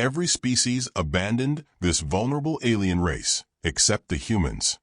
every species abandoned this vulnerable alien race, except the humans.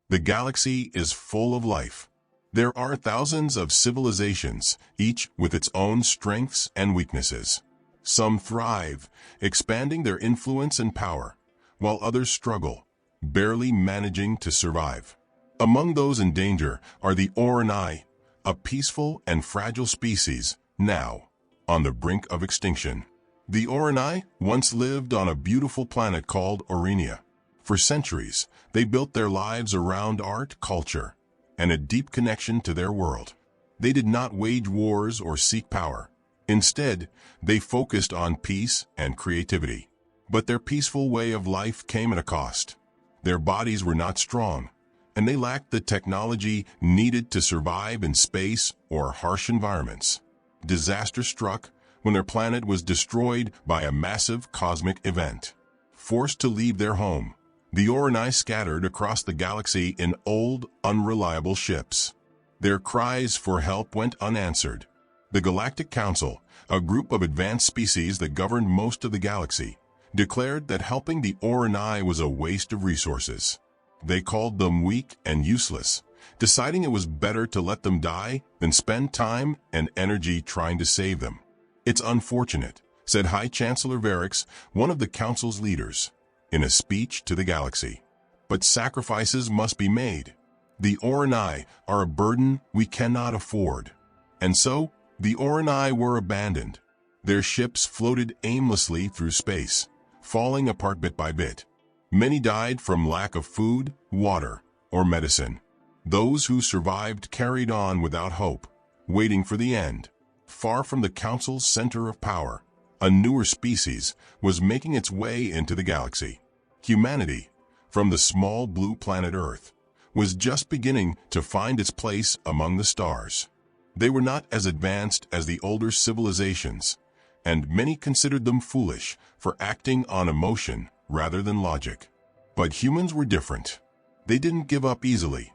The galaxy is full of life. There are thousands of civilizations, each with its own strengths and weaknesses. Some thrive, expanding their influence and power, while others struggle, barely managing to survive. Among those in danger are the Aurenai, a peaceful and fragile species, now on the brink of extinction. The Aurenai once lived on a beautiful planet called Oroni. For centuries, they built their lives around art, culture, and a deep connection to their world. They did not wage wars or seek power. Instead, they focused on peace and creativity. But their peaceful way of life came at a cost. Their bodies were not strong, and they lacked the technology needed to survive in space or harsh environments. Disaster struck when their planet was destroyed by a massive cosmic event. Forced to leave their home, the Aurenai scattered across the galaxy in old, unreliable ships. Their cries for help went unanswered. The Galactic Council, a group of advanced species that governed most of the galaxy, declared that helping the Aurenai was a waste of resources. They called them weak and useless, deciding it was better to let them die than spend time and energy trying to save them. "It's unfortunate," said High Chancellor Varix, one of the Council's leaders, in a speech to the galaxy. "But sacrifices must be made. The Aurenai are a burden we cannot afford." And so, the Aurenai were abandoned. Their ships floated aimlessly through space, falling apart bit by bit. Many died from lack of food, water, or medicine. Those who survived carried on without hope, waiting for the end. Far from the Council's center of power, a newer species was making its way into the galaxy. Humanity, from the small blue planet Earth, was just beginning to find its place among the stars. They were not as advanced as the older civilizations, and many considered them foolish for acting on emotion rather than logic. But humans were different. They didn't give up easily,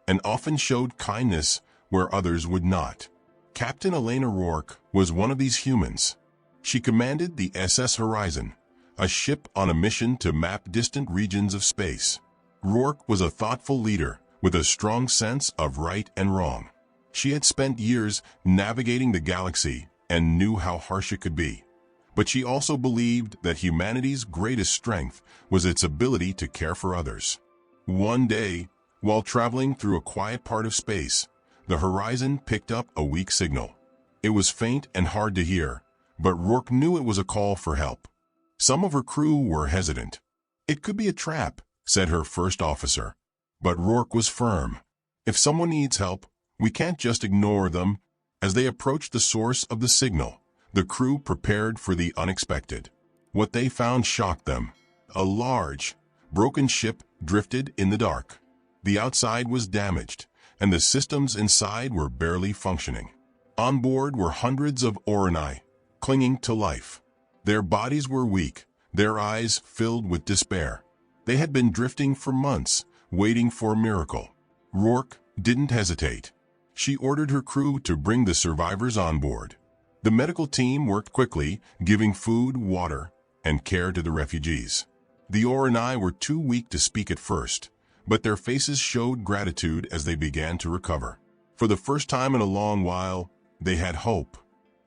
and often showed kindness where others would not. Captain Elena Rourke was one of these humans. She commanded the SS Horizon, a ship on a mission to map distant regions of space. Rourke was a thoughtful leader with a strong sense of right and wrong. She had spent years navigating the galaxy and knew how harsh it could be. But she also believed that humanity's greatest strength was its ability to care for others. One day, while traveling through a quiet part of space, the Horizon picked up a weak signal. It was faint and hard to hear, but Rourke knew it was a call for help. Some of her crew were hesitant. "It could be a trap," said her first officer. But Rourke was firm. "If someone needs help, we can't just ignore them." As they approached the source of the signal, the crew prepared for the unexpected. What they found shocked them. A large, broken ship drifted in the dark. The outside was damaged, and the systems inside were barely functioning. On board were hundreds of Oranai, clinging to life. Their bodies were weak, their eyes filled with despair. They had been drifting for months, waiting for a miracle. Rourke didn't hesitate. She ordered her crew to bring the survivors on board. The medical team worked quickly, giving food, water, and care to the refugees. The Aurenai were too weak to speak at first, but their faces showed gratitude as they began to recover. For the first time in a long while, they had hope.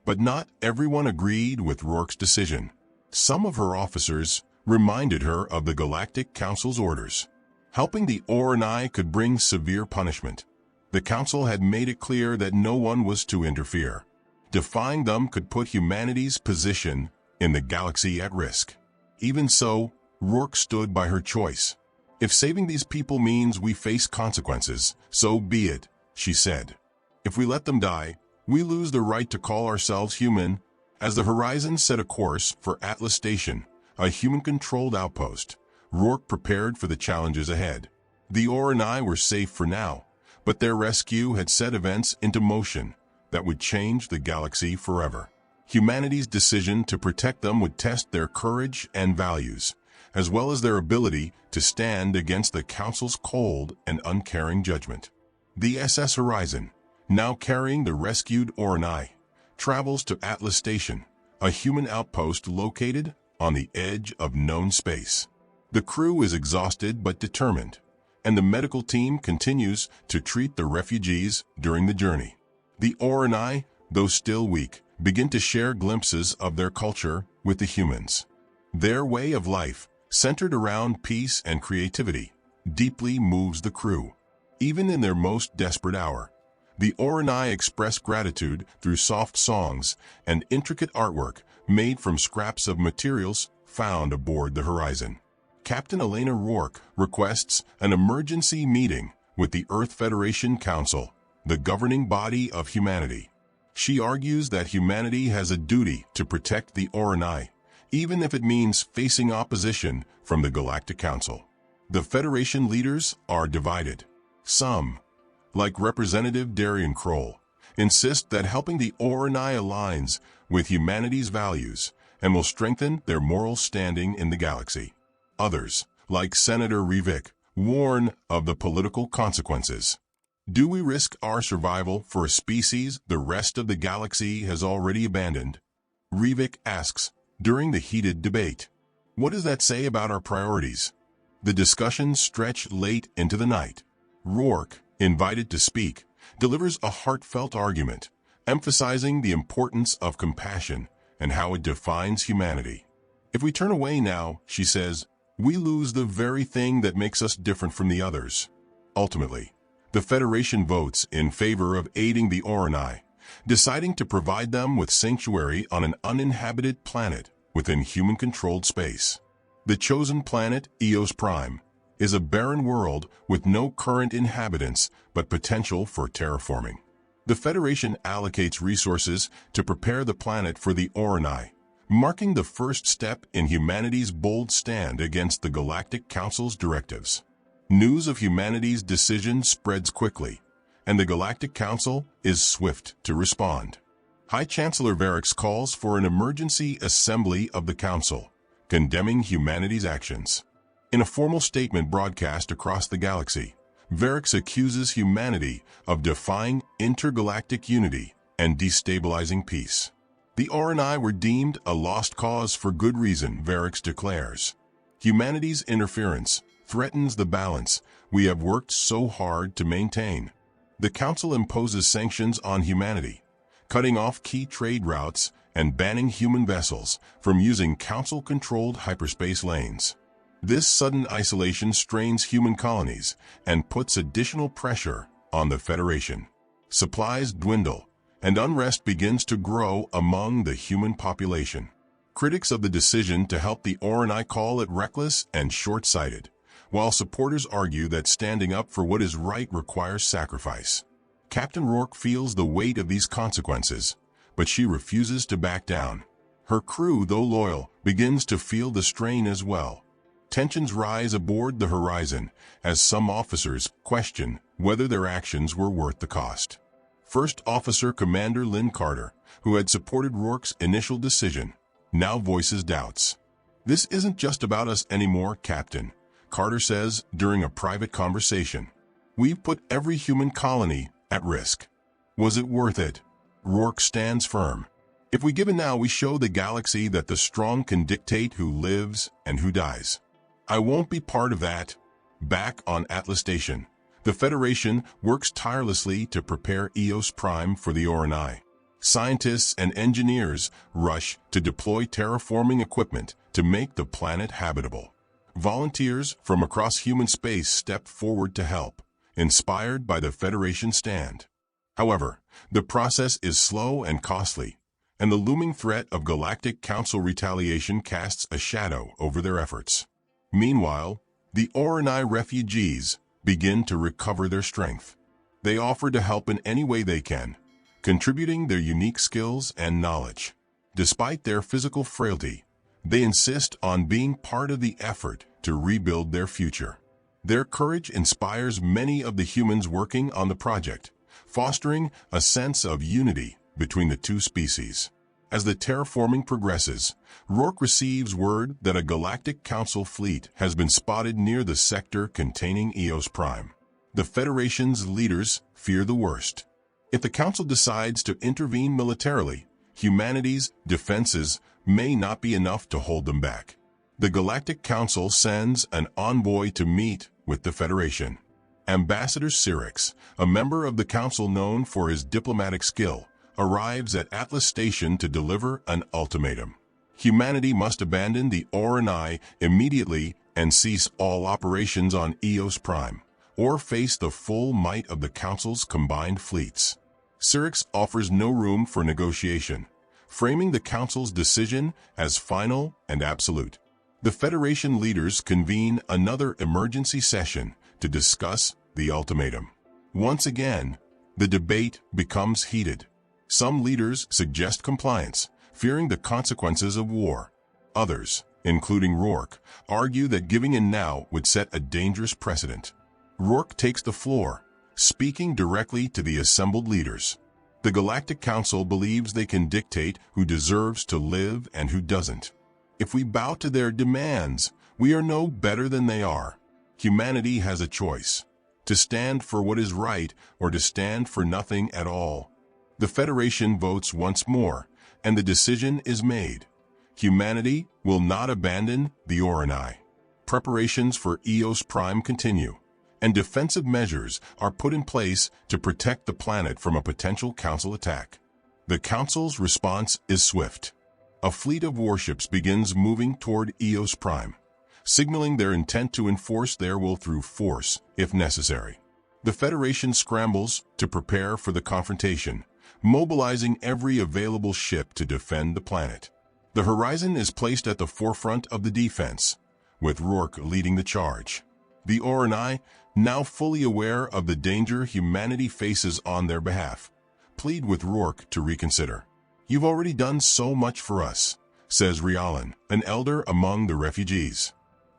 But not everyone agreed with Rourke's decision. Some of her officers reminded her of the Galactic Council's orders. Helping the Aurenai could bring severe punishment. The Council had made it clear that no one was to interfere. Defying them could put humanity's position in the galaxy at risk. Even so, Rourke stood by her choice. "If saving these people means we face consequences, so be it," she said. "If we let them die, we lose the right to call ourselves human." As the Horizon set a course for Atlas Station, a human-controlled outpost, Rourke prepared for the challenges ahead. The Aurenai were safe for now, but their rescue had set events into motion that would change the galaxy forever. Humanity's decision to protect them would test their courage and values, as well as their ability to stand against the Council's cold and uncaring judgment. The SS Horizon, now carrying the rescued Oranai, travels to Atlas Station, a human outpost located on the edge of known space. The crew is exhausted but determined, and the medical team continues to treat the refugees during the journey. The Aurenai, though still weak, begin to share glimpses of their culture with the humans. Their way of life, centered around peace and creativity, deeply moves the crew. Even in their most desperate hour, the Aurenai express gratitude through soft songs and intricate artwork made from scraps of materials found aboard the Horizon. Captain Elena Rourke requests an emergency meeting with the Earth Federation Council, the governing body of humanity. She argues that humanity has a duty to protect the Aurenai, even if it means facing opposition from the Galactic Council. The Federation leaders are divided. Some, like Representative Darian Kroll, insist that helping the Aurenai aligns with humanity's values and will strengthen their moral standing in the galaxy. Others, like Senator Rivik, warn of the political consequences. Do we risk our survival for a species the rest of the galaxy has already abandoned? Rivik asks during the heated debate. What does that say about our priorities? The discussions stretch late into the night. Rourke, invited to speak, delivers a heartfelt argument, emphasizing the importance of compassion and how it defines humanity. If we turn away now, she says, we lose the very thing that makes us different from the others. Ultimately, the Federation votes in favor of aiding the Aurenai, deciding to provide them with sanctuary on an uninhabited planet within human-controlled space. The chosen planet, Eos Prime, is a barren world with no current inhabitants but potential for terraforming. The Federation allocates resources to prepare the planet for the Aurenai, marking the first step in humanity's bold stand against the Galactic Council's directives. News of humanity's decision spreads quickly, and the Galactic Council is swift to respond. High Chancellor Varix calls for an emergency assembly of the Council, condemning humanity's actions. In a formal statement broadcast across the galaxy, Varix accuses humanity of defying intergalactic unity and destabilizing peace. The Aurenai were deemed a lost cause for good reason, Varix declares. Humanity's interference threatens the balance we have worked so hard to maintain. The Council imposes sanctions on humanity, cutting off key trade routes and banning human vessels from using Council-controlled hyperspace lanes. This sudden isolation strains human colonies and puts additional pressure on the Federation. Supplies dwindle, and unrest begins to grow among the human population. Critics of the decision to help the Aurenai call it reckless and short-sighted, while supporters argue that standing up for what is right requires sacrifice. Captain Rourke feels the weight of these consequences, but she refuses to back down. Her crew, though loyal, begins to feel the strain as well. Tensions rise aboard the Horizon as some officers question whether their actions were worth the cost. First Officer Commander Lynn Carter, who had supported Rourke's initial decision, now voices doubts. This isn't just about us anymore, Captain, Carter says during a private conversation. We've put every human colony at risk. Was it worth it? Rourke stands firm. If we give in now, we show the galaxy that the strong can dictate who lives and who dies. I won't be part of that. Back on Atlas Station, the Federation works tirelessly to prepare Eos Prime for the Aurenai. Scientists and engineers rush to deploy terraforming equipment to make the planet habitable. Volunteers from across human space step forward to help, inspired by the Federation stand. However, the process is slow and costly, and the looming threat of Galactic Council retaliation casts a shadow over their efforts. Meanwhile, the Aurenai refugees begin to recover their strength. They offer to help in any way they can, contributing their unique skills and knowledge. Despite their physical frailty, they insist on being part of the effort to rebuild their future. Their courage inspires many of the humans working on the project, fostering a sense of unity between the two species. As the terraforming progresses, Rourke receives word that a Galactic Council fleet has been spotted near the sector containing Eos Prime. The Federation's leaders fear the worst. If the Council decides to intervene militarily, humanity's defenses may not be enough to hold them back. The Galactic Council sends an envoy to meet with the Federation. Ambassador Cyrix, a member of the Council known for his diplomatic skill, arrives at Atlas Station to deliver an ultimatum. Humanity must abandon the Aurenai immediately and cease all operations on Eos Prime, or face the full might of the Council's combined fleets. Cyrix offers no room for negotiation, framing the Council's decision as final and absolute. The Federation leaders convene another emergency session to discuss the ultimatum. Once again, the debate becomes heated. Some leaders suggest compliance, fearing the consequences of war. Others, including Rourke, argue that giving in now would set a dangerous precedent. Rourke takes the floor, speaking directly to the assembled leaders. The Galactic Council believes they can dictate who deserves to live and who doesn't. If we bow to their demands, we are no better than they are. Humanity has a choice: to stand for what is right or to stand for nothing at all. The Federation votes once more, and the decision is made. Humanity will not abandon the Oroni. Preparations for Eos Prime continue, and defensive measures are put in place to protect the planet from a potential Council attack. The Council's response is swift. A fleet of warships begins moving toward Eos Prime, signaling their intent to enforce their will through force if necessary. The Federation scrambles to prepare for the confrontation, mobilizing every available ship to defend the planet. The Horizon is placed at the forefront of the defense, with Rourke leading the charge. The Aurenai, now fully aware of the danger humanity faces on their behalf, plead with Rourke to reconsider. "You've already done so much for us," says Rialan, an elder among the refugees.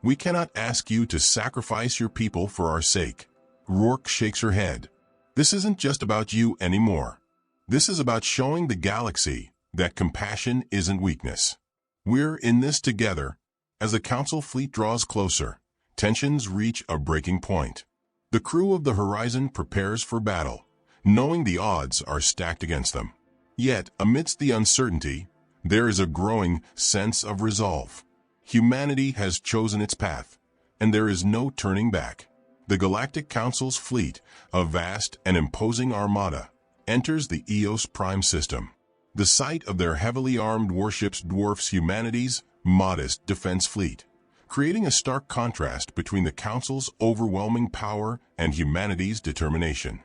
"We cannot ask you to sacrifice your people for our sake." Rourke shakes her head. "This isn't just about you anymore. This is about showing the galaxy that compassion isn't weakness. We're in this together." As the Council fleet draws closer, tensions reach a breaking point. The crew of the Horizon prepares for battle, knowing the odds are stacked against them. Yet, amidst the uncertainty, there is a growing sense of resolve. Humanity has chosen its path, and there is no turning back. The Galactic Council's fleet, a vast and imposing armada, enters the Eos Prime system. The sight of their heavily armed warships dwarfs humanity's modest defense fleet, creating a stark contrast between the Council's overwhelming power and humanity's determination.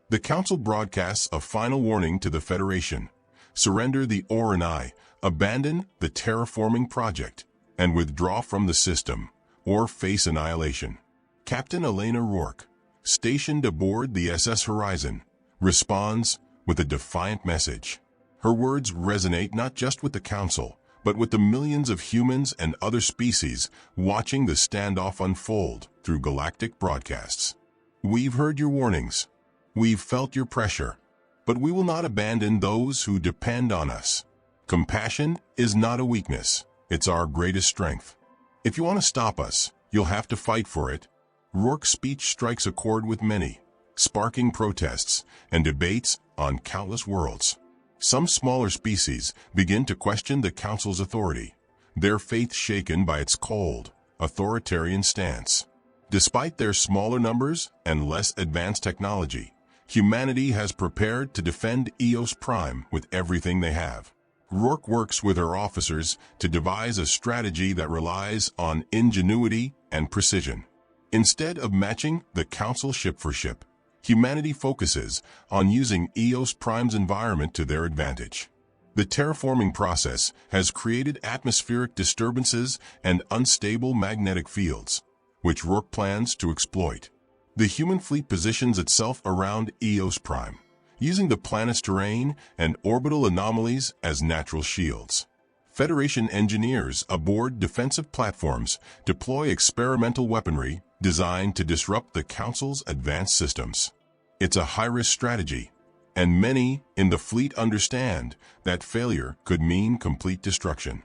The Council broadcasts a final warning to the Federation: surrender the Oranai, abandon the terraforming project, and withdraw from the system, or face annihilation. Captain Elena Rourke, stationed aboard the SS Horizon, responds with a defiant message. Her words resonate not just with the Council, but with the millions of humans and other species watching the standoff unfold through galactic broadcasts. "We've heard your warnings. We've felt your pressure, but we will not abandon those who depend on us. Compassion is not a weakness, it's our greatest strength. If you want to stop us, you'll have to fight for it." Rourke's speech strikes a chord with many, sparking protests and debates on countless worlds. Some smaller species begin to question the Council's authority, their faith shaken by its cold, authoritarian stance. Despite their smaller numbers and less advanced technology, humanity has prepared to defend Eos Prime with everything they have. Rourke works with her officers to devise a strategy that relies on ingenuity and precision. Instead of matching the Council ship for ship, humanity focuses on using Eos Prime's environment to their advantage. The terraforming process has created atmospheric disturbances and unstable magnetic fields, which Rourke plans to exploit. The human fleet positions itself around Eos Prime, using the planet's terrain and orbital anomalies as natural shields. Federation engineers aboard defensive platforms deploy experimental weaponry designed to disrupt the Council's advanced systems. It's a high-risk strategy, and many in the fleet understand that failure could mean complete destruction.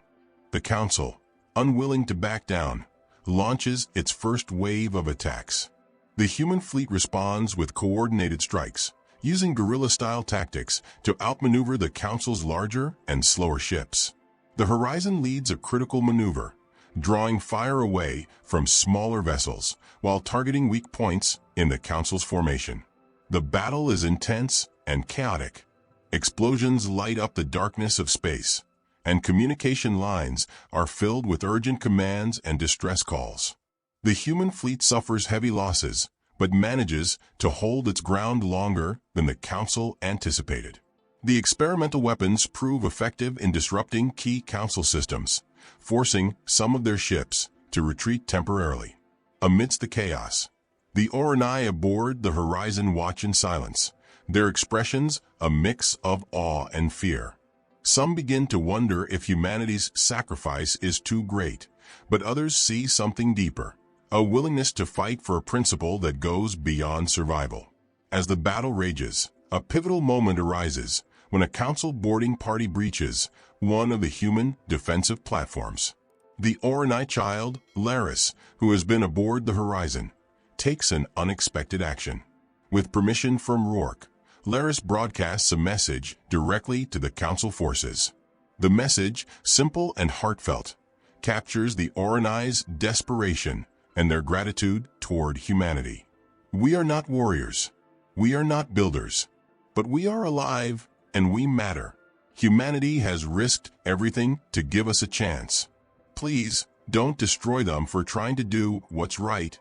The Council, unwilling to back down, launches its first wave of attacks. The human fleet responds with coordinated strikes, using guerrilla-style tactics to outmaneuver the Council's larger and slower ships. The Horizon leads a critical maneuver, drawing fire away from smaller vessels while targeting weak points in the Council's formation. The battle is intense and chaotic. Explosions light up the darkness of space, and communication lines are filled with urgent commands and distress calls. The human fleet suffers heavy losses, but manages to hold its ground longer than the Council anticipated. The experimental weapons prove effective in disrupting key Council systems, forcing some of their ships to retreat temporarily. Amidst the chaos, the Aurenai aboard the Horizon watch in silence, their expressions a mix of awe and fear. Some begin to wonder if humanity's sacrifice is too great, but others see something deeper, a willingness to fight for a principle that goes beyond survival. As the battle rages, a pivotal moment arises when a Council boarding party breaches one of the human defensive platforms. The Oranai child, Laris, who has been aboard the Horizon, takes an unexpected action. With permission from Rourke, Laris broadcasts a message directly to the Council forces. The message, simple and heartfelt, captures the Oranai's desperation and their gratitude toward humanity. We are not warriors. We are not builders. But we are alive and we matter. Humanity has risked everything to give us a chance. Please, don't destroy them for trying to do what's right.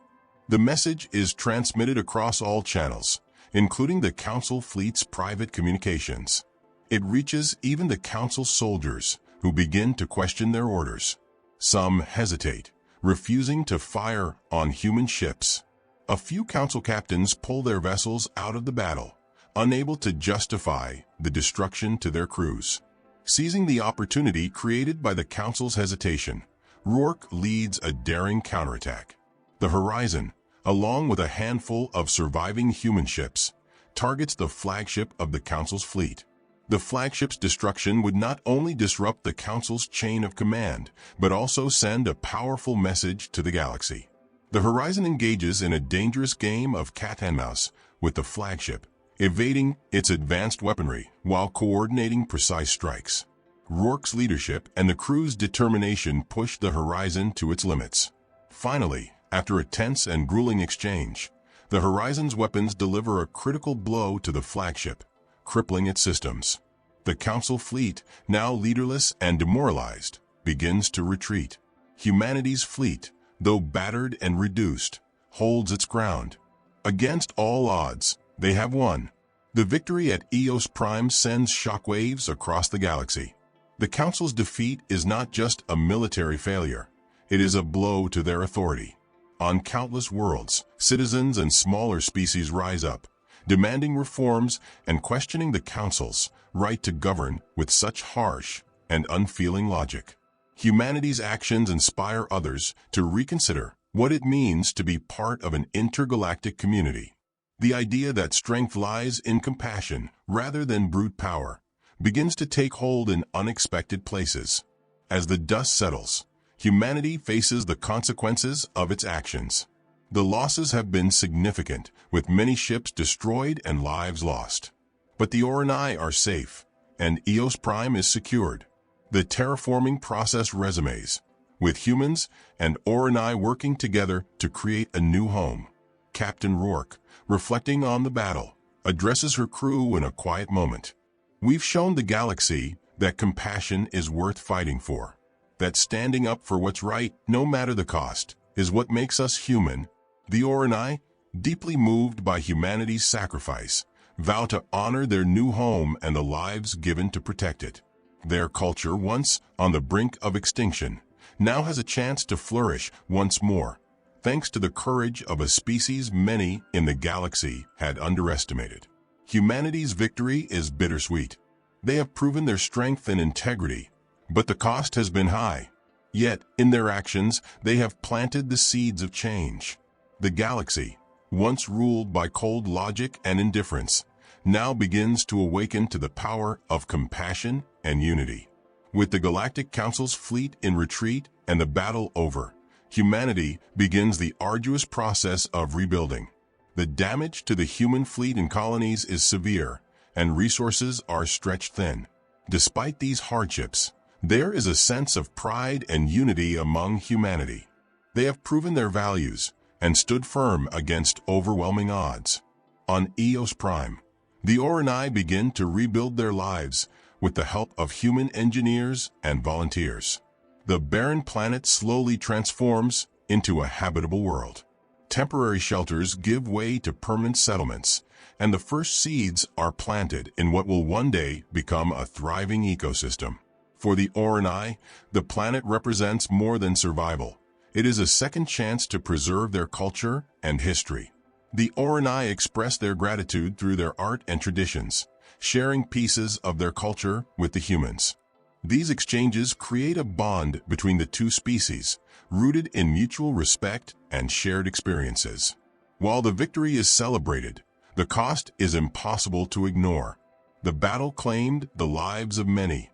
The message is transmitted across all channels, including the Council fleet's private communications. It reaches even the Council soldiers, who begin to question their orders. Some hesitate, refusing to fire on human ships. A few Council captains pull their vessels out of the battle, unable to justify the destruction to their crews. Seizing the opportunity created by the Council's hesitation, Rourke leads a daring counterattack. The Horizon, along with a handful of surviving human ships, targets the flagship of the Council's fleet. The flagship's destruction would not only disrupt the Council's chain of command, but also send a powerful message to the galaxy. The Horizon engages in a dangerous game of cat and mouse with the flagship, evading its advanced weaponry while coordinating precise strikes. Rourke's leadership and the crew's determination push the Horizon to its limits. Finally, after a tense and grueling exchange, the Horizon's weapons deliver a critical blow to the flagship, crippling its systems. The Council fleet, now leaderless and demoralized, begins to retreat. Humanity's fleet, though battered and reduced, holds its ground. Against all odds, they have won. The victory at Eos Prime sends shockwaves across the galaxy. The Council's defeat is not just a military failure. It is a blow to their authority. On countless worlds, citizens and smaller species rise up, demanding reforms and questioning the Council's right to govern with such harsh and unfeeling logic. Humanity's actions inspire others to reconsider what it means to be part of an intergalactic community. The idea that strength lies in compassion rather than brute power begins to take hold in unexpected places. As the dust settles, humanity faces the consequences of its actions. The losses have been significant, with many ships destroyed and lives lost. But the Oranai are safe, and Eos Prime is secured. The terraforming process resumes, with humans and Oranai working together to create a new home. Captain Rourke, reflecting on the battle, addresses her crew in a quiet moment. We've shown the galaxy that compassion is worth fighting for, that standing up for what's right, no matter the cost, is what makes us human. The Oranai, deeply moved by humanity's sacrifice, vow to honor their new home and the lives given to protect it. Their culture, once on the brink of extinction, now has a chance to flourish once more, thanks to the courage of a species many in the galaxy had underestimated. Humanity's victory is bittersweet. They have proven their strength and integrity, but the cost has been high. Yet, in their actions, they have planted the seeds of change. The galaxy, once ruled by cold logic and indifference, now begins to awaken to the power of compassion and unity. With the Galactic Council's fleet in retreat and the battle over, humanity begins the arduous process of rebuilding. The damage to the human fleet and colonies is severe, and resources are stretched thin. Despite these hardships, there is a sense of pride and unity among humanity. They have proven their values and stood firm against overwhelming odds. On Eos Prime, the Aurenai begin to rebuild their lives with the help of human engineers and volunteers. The barren planet slowly transforms into a habitable world. Temporary shelters give way to permanent settlements, and the first seeds are planted in what will one day become a thriving ecosystem. For the Aurenai, the planet represents more than survival. It is a second chance to preserve their culture and history. The Aurenai express their gratitude through their art and traditions, sharing pieces of their culture with the humans. These exchanges create a bond between the two species, rooted in mutual respect and shared experiences. While the victory is celebrated, the cost is impossible to ignore. The battle claimed the lives of many,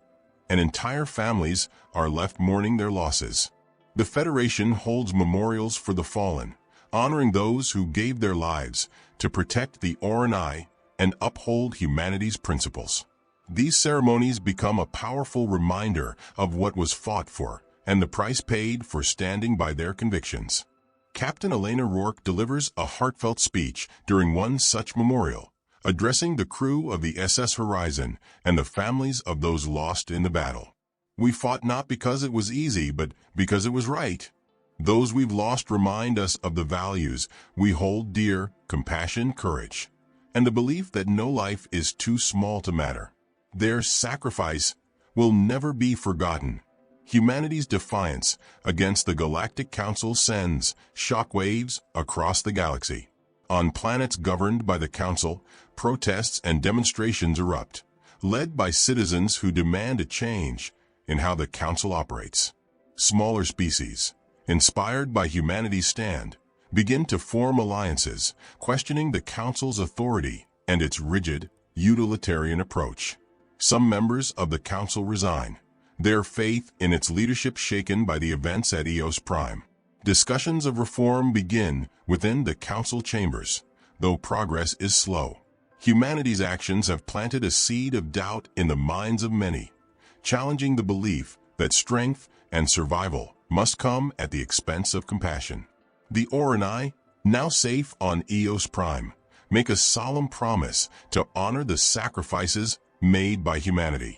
and entire families are left mourning their losses. The Federation holds memorials for the fallen, honoring those who gave their lives to protect the Aurenai and uphold humanity's principles. These ceremonies become a powerful reminder of what was fought for and the price paid for standing by their convictions. Captain Elena Rourke delivers a heartfelt speech during one such memorial, addressing the crew of the SS Horizon and the families of those lost in the battle. We fought not because it was easy, but because it was right. Those we've lost remind us of the values we hold dear: compassion, courage, and the belief that no life is too small to matter. Their sacrifice will never be forgotten. Humanity's defiance against the Galactic Council sends shockwaves across the galaxy. On planets governed by the Council, protests and demonstrations erupt, led by citizens who demand a change in how the Council operates. Smaller species, inspired by humanity's stand, begin to form alliances, questioning the Council's authority and its rigid, utilitarian approach. Some members of the Council resign, their faith in its leadership shaken by the events at Eos Prime. Discussions of reform begin within the Council chambers, though progress is slow. Humanity's actions have planted a seed of doubt in the minds of many, challenging the belief that strength and survival must come at the expense of compassion. The Aurenai, now safe on Eos Prime, make a solemn promise to honor the sacrifices made by humanity.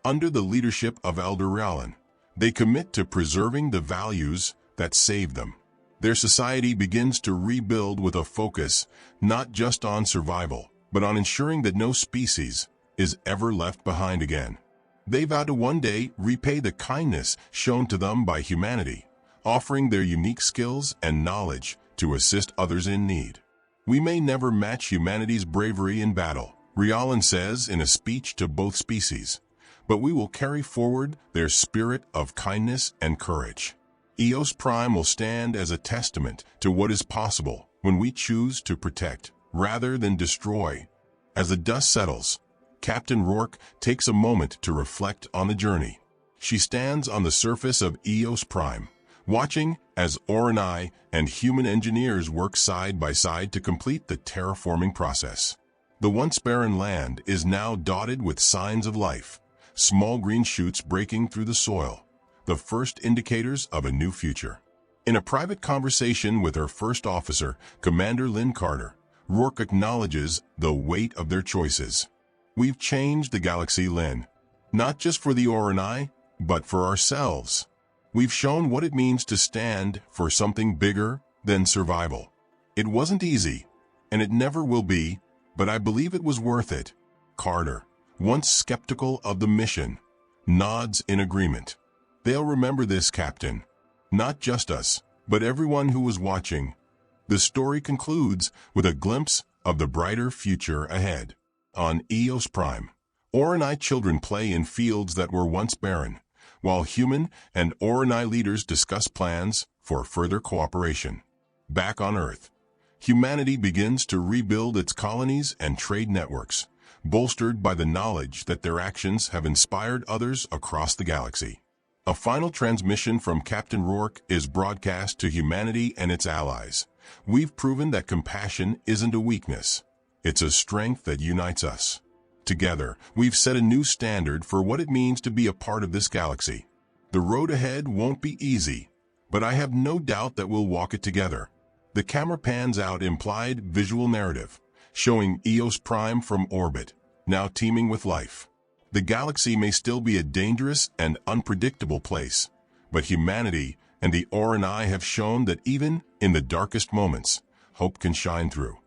Under the leadership of Elder Rallan, they commit to preserving the values that saved them. Their society begins to rebuild with a focus not just on survival, but on ensuring that no species is ever left behind again. They vow to one day repay the kindness shown to them by humanity, offering their unique skills and knowledge to assist others in need. We may never match humanity's bravery in battle, Rallan says in a speech to both species, but we will carry forward their spirit of kindness and courage. Eos Prime will stand as a testament to what is possible when we choose to protect rather than destroy. As the dust settles, Captain Rourke takes a moment to reflect on the journey. She stands on the surface of Eos Prime, watching as Oranai and human engineers work side by side to complete the terraforming process. The once barren land is now dotted with signs of life, small green shoots breaking through the soil, the first indicators of a new future. In a private conversation with her first officer, Commander Lynn Carter, Rourke acknowledges the weight of their choices. We've changed the galaxy, Lynn, not just for the Aurenai, but for ourselves. We've shown what it means to stand for something bigger than survival. It wasn't easy, and it never will be, but I believe it was worth it. Carter, once skeptical of the mission, nods in agreement. They'll remember this, Captain. Not just us, but everyone who was watching. The story concludes with a glimpse of the brighter future ahead. On Eos Prime, Oranai children play in fields that were once barren, while human and Oranai leaders discuss plans for further cooperation. Back on Earth, humanity begins to rebuild its colonies and trade networks, bolstered by the knowledge that their actions have inspired others across the galaxy. A final transmission from Captain Rourke is broadcast to humanity and its allies. We've proven that compassion isn't a weakness. It's a strength that unites us. Together, we've set a new standard for what it means to be a part of this galaxy. The road ahead won't be easy, but I have no doubt that we'll walk it together. The camera pans out implied visual narrative, showing Eos Prime from orbit, now teeming with life. The galaxy may still be a dangerous and unpredictable place, but humanity and the Aurenai have shown that even in the darkest moments, hope can shine through.